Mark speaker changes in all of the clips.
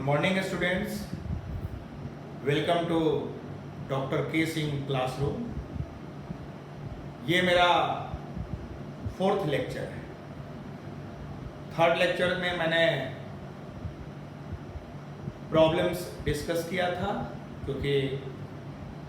Speaker 1: morning students, welcome to doctor के Singh classroom. ये मेरा 4th लेक्चर है। 3rd लेक्चर में मैंने प्रॉब्लम्स डिस्कस किया था क्योंकि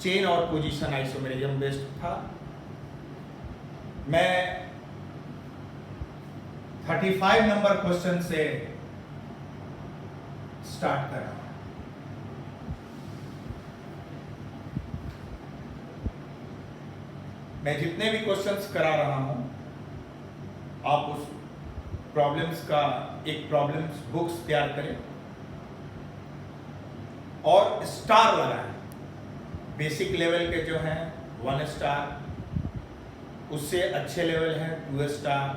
Speaker 1: चेन और पोजीशन आइसोमेरिज्म बेस्ड था। मैं 35 नंबर क्वेश्चन से स्टार्ट कर रहा हूं। मैं जितने भी क्वेश्चंस करा रहा हूं, आप उस प्रॉब्लम्स का एक प्रॉब्लम्स बुक्स तैयार करें और स्टार लगाएं। बेसिक लेवल के जो हैं 1 स्टार, उससे अच्छे लेवल हैं 2 स्टार,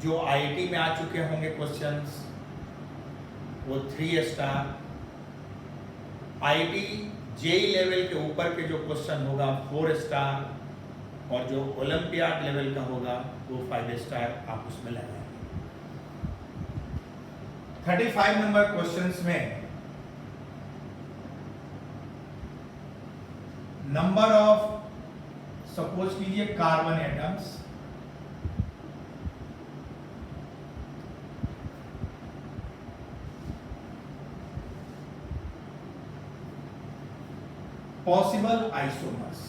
Speaker 1: जो आईआईटी में आ चुके होंगे क्वेश्चंस वो 3 स्टार, आईआईटी जेई लेवल के ऊपर के जो क्वेश्चन होगा 4 स्टार, और जो ओलंपियाड लेवल का होगा वो 5 स्टार आप उसमें लगाएंगे। 35 नंबर क्वेश्चंस में नंबर ऑफ, सपोज कीजिए carbon atoms, possible isomers,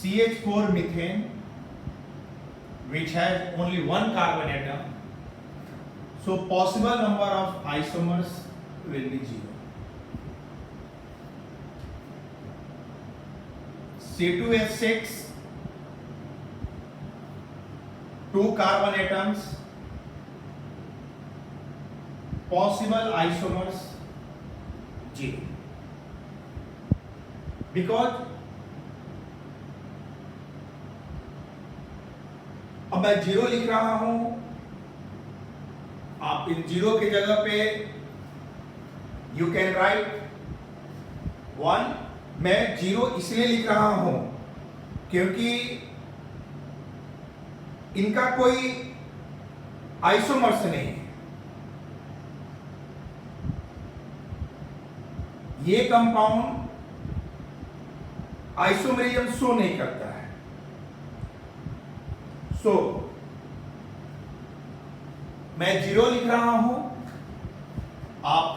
Speaker 1: CH4 methane which has only one carbon atom, so possible number of isomers will be 0. C2H6, 2 carbon atoms, possible isomers 0, because अब मैं 0 लिख रहा हूं, आप इन 0 की जगह पे यू कैन राइट 1। मैं 0 इसलिए लिख रहा हूं क्योंकि इनका कोई आइसोमर्स नहीं है। ये कंपाउंड आइसोमेरिज्म शो नहीं करता है। सो मैं 0 लिख रहा हूं, आप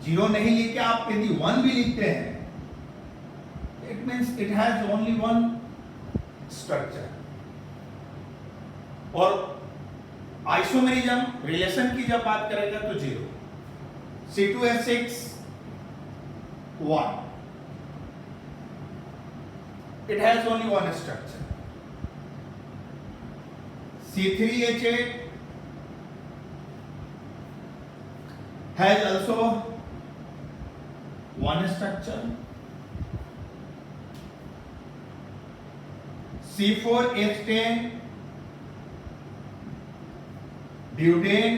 Speaker 1: 0 नहीं लिख के आप यदि 1 भी लिखते हैं, it means it has only 1 structure. और आइसोमेरिज्म रिलेशन की जब बात करेगा तो 0, C2H6 1, it has only 1 structure. C3H8 has also 1 structure. C4H10 butane,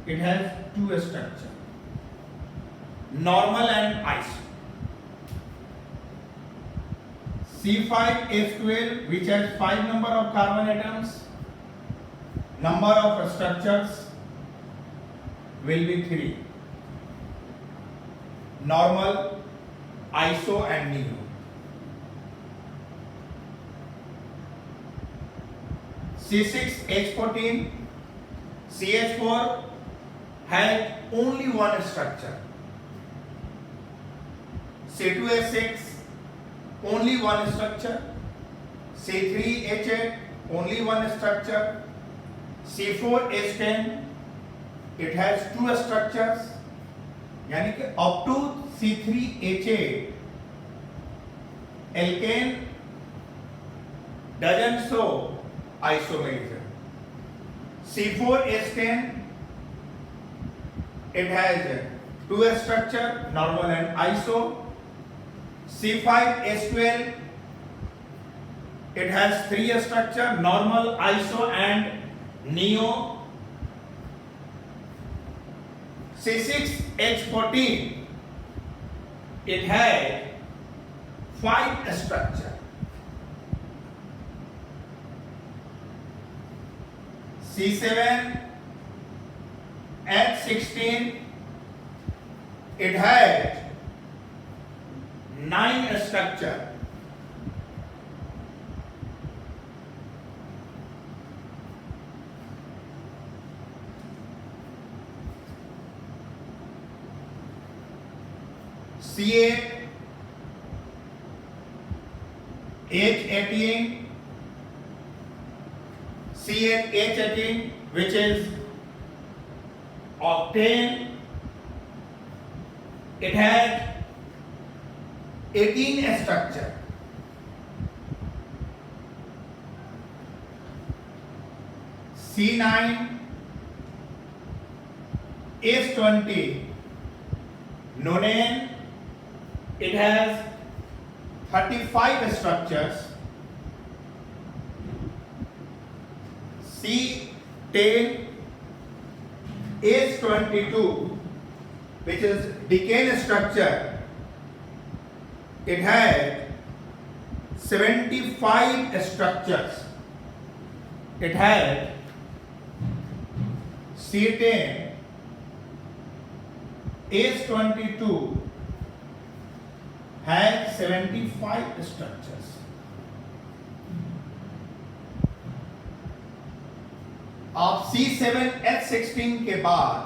Speaker 1: it has 2 structure, normal and iso. C5H12 which has 5 number of carbon atoms, number of structures will be 3, normal, iso and neo. C6H14, CH4 has only 1 structure, C2H6 only 1 structure, C3H8 only 1 structure, C4H10 it has 2 structures, यानी कि up to C3H8 alkane doesn't show isomerism. C4H10 it has 2 structure, normal and iso. C5H12 it has 3 structure, normal, iso and neo C6H14, it had 5 structure. C7H16, it had 9 structure. C8H18, C8H18, which is octane, it had 18 structure. C9H20, nonane, it has 35 structures. C10H22, which is decane structure, it had 75 structures. It had C10H22 had 75 structures. आप C7H16 के बाद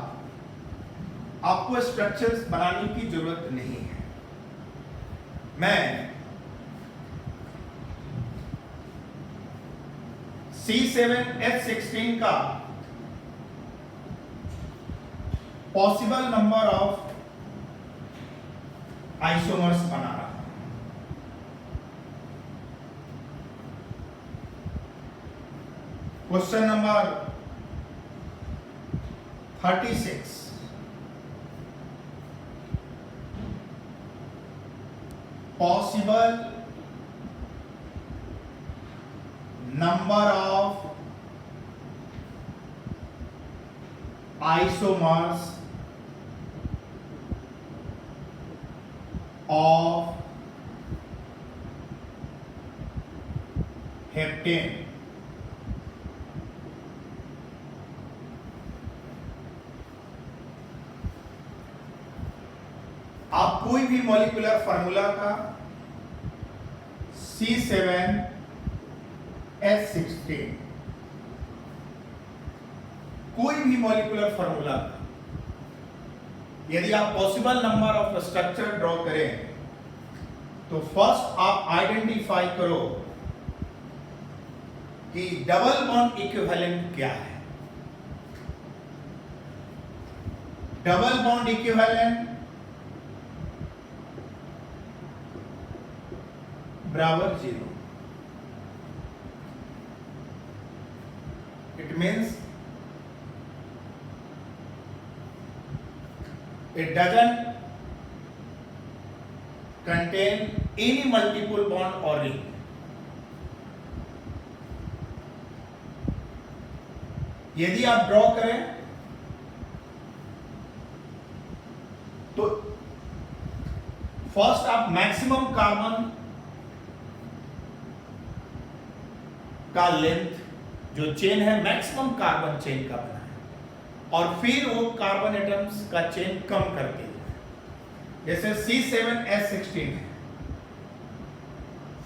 Speaker 1: आपको structures बनाने की जरूरत नहीं है। मैं C7H16 का पॉसिबल नंबर ऑफ आइसोमर्स बना रहा हूं। Question number 36, possible number of isomers of heptane. आप कोई भी मॉलिक्यूलर फार्मूला का C7H16, कोई भी मॉलिक्यूलर फार्मूला का यदि आप possible number of structure draw करें तो फर्स्ट आप आइडेंटिफाई करो कि डबल बॉन्ड इक्विवेलेंट क्या है। डबल बॉन्ड इक्विवेलेंट बराबर 0। It means it doesn't contain any multiple bond or ring. यदि आप ड्रॉ करें तो फर्स्ट आप मैक्सिमम कार्बन का लेंथ जो चेन है मैक्सिमम कार्बन चेन का बना है और फिर वो कार्बन एटम्स का चेन कम करके जैसे C7H16 है।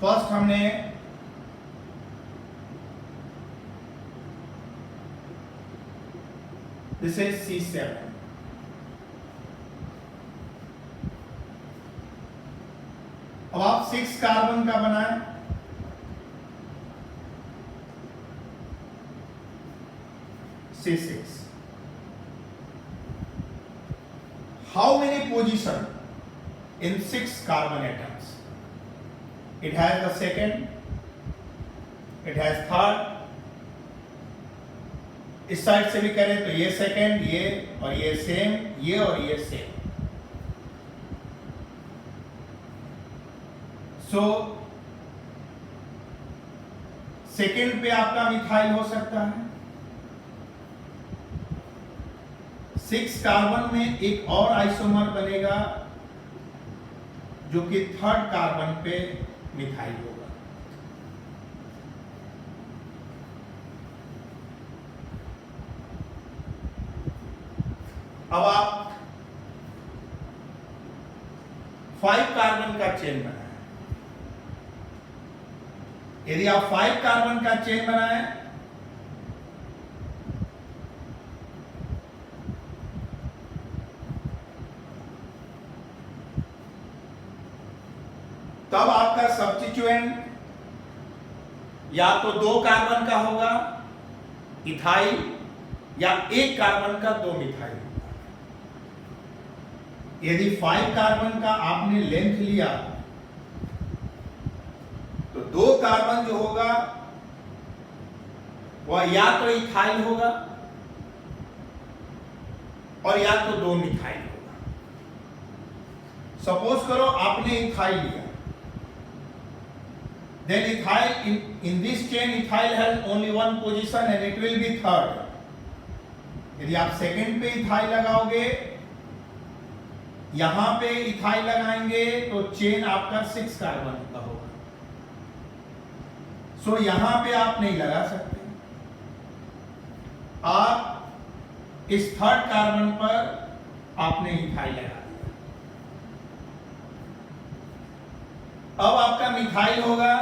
Speaker 1: फर्स्ट हमने दिस इज C7, अब आप 6 कार्बन का बनाएं, C6। How many position in 6 carbon atoms? It has the second, it has third, इस साइड से भी करें तो ये सेकेंड, ये और ये सेम, ये और ये सेम। सो सेकेंड पे आपका मिथाइल हो सकता है, 6 कार्बन में एक और आइसोमर बनेगा जो कि 3rd कार्बन पे मिथाइल होगा। अब आप 5 कार्बन का चेन बनाएं। यदि आप 5 कार्बन का चेन बनाएं तब आपका सब्स्टिट्यूएंट या तो 2 कार्बन का होगा इथाइल या 1 कार्बन का 2 मिथाइल। यदि 5 कार्बन का आपने लेंथ लिया तो 2 कार्बन जो होगा वह या तो इथाइल होगा और या तो 2 मिथाइल होगा। सपोज करो आपने इथाइल लिया, then ethyl in this chain ethyl has only one position and it will be 3rd। यदि आप सेकंड पे इथाइल लगाओगे, यहां पे इथाइल लगाएंगे तो चेन आपका 6 कार्बन का होगा। सो यहां पे आप नहीं लगा सकते, आप इस 3rd कार्बन पर आपने इथाइल लगा दिया। अब आपका मिथाइल होगा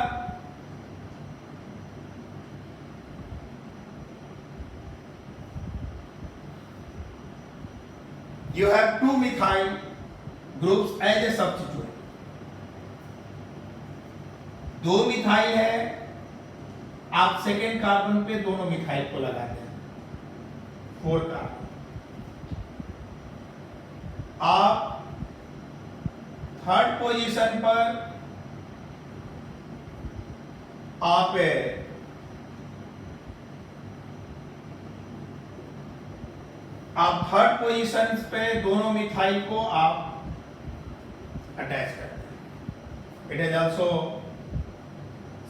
Speaker 1: you have 2 methyl groups as a substituent। 2 methyl है, आप सेकेंड कार्बन पे दोनों मिथाइल को लगाते हैं, 4 कार्बन। आप 3rd पोजीशन पर आप 3rd पोजीशन पे दोनों मिथाइल को आप अटैच करते हैं। It is also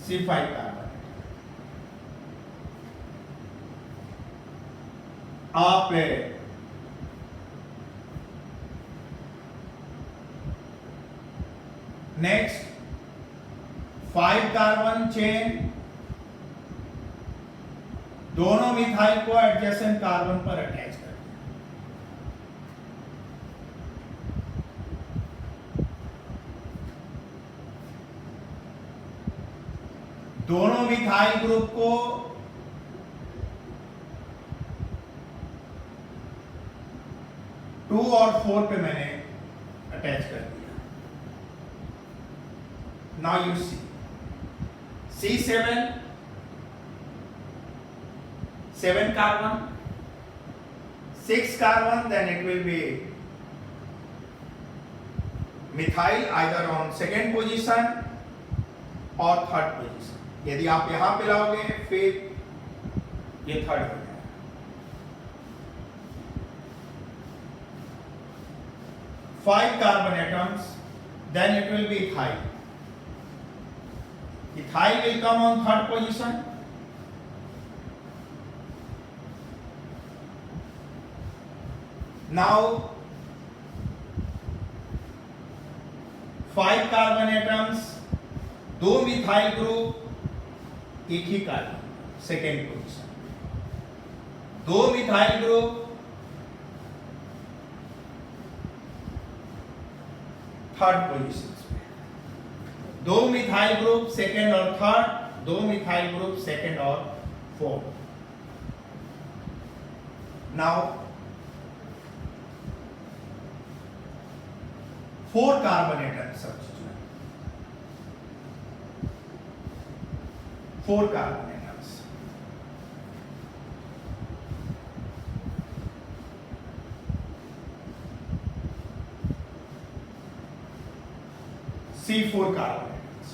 Speaker 1: C5 carbon. आप नेक्स्ट 5 कार्बन चेन दोनों मिथाइल को एडजेसेंट कार्बन पर अटैच करते हैं। दोनों मिथाइल ग्रुप को टू और 4 पे मैंने अटैच कर दिया। Now you see C7 7 carbon 6 carbon, then it will be methyl either on second position or 3rd position। यदि आप यहां पे लाओगे फिर ये 3rd हो जाएगा। 5 carbon atoms, then it will be ethyl। Ethyl will come on 3rd position। Now 5 carbon atoms, 2 methyl group, एक ही carbon second position, 2 methyl group 3rd position पे, 2 मिथाइल ग्रुप सेकेंड और 3rd, 2 मिथाइल ग्रुप सेकेंड और 4th। Now 4 carbon atom substituent, 4 carbon atoms. C4 carbon atoms.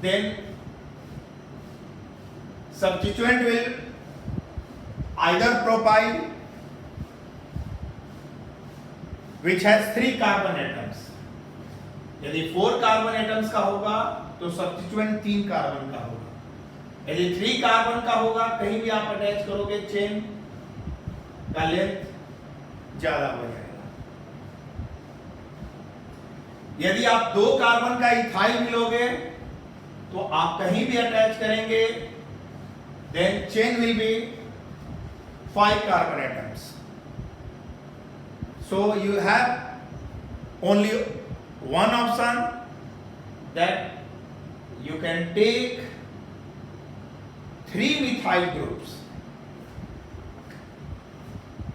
Speaker 1: Then substituent will either propyl which has 3 carbon atoms यदि 4 carbon atoms का होगा तो substituent 3 carbon का होगा। यदि 3 कार्बन का होगा, कहीं भी आप अटैच करोगे चेन का लेंथ ज्यादा हो जाएगा। यदि आप 2 कार्बन का इथाइल मिलोगे तो आप कहीं भी अटैच करेंगे, then chain will be 5 carbon atoms. So you have only one option, that you can take 3 methyl groups.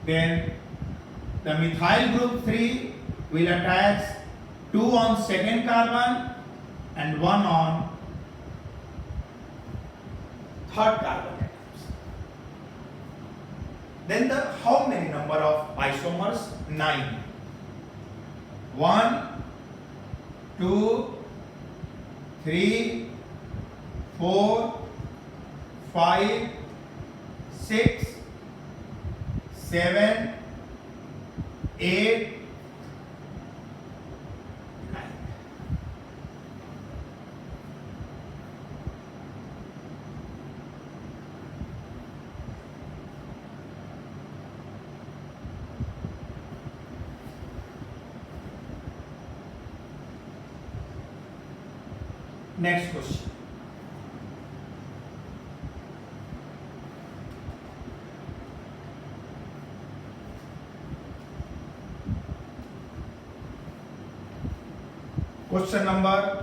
Speaker 1: Then the methyl group 3 will attach 2 on second carbon and 1 on third carbon atoms. Then the how many number of isomers? 9. 1, 2, 3, 4, 5, 6, 7, 8, 9. Next question. Question number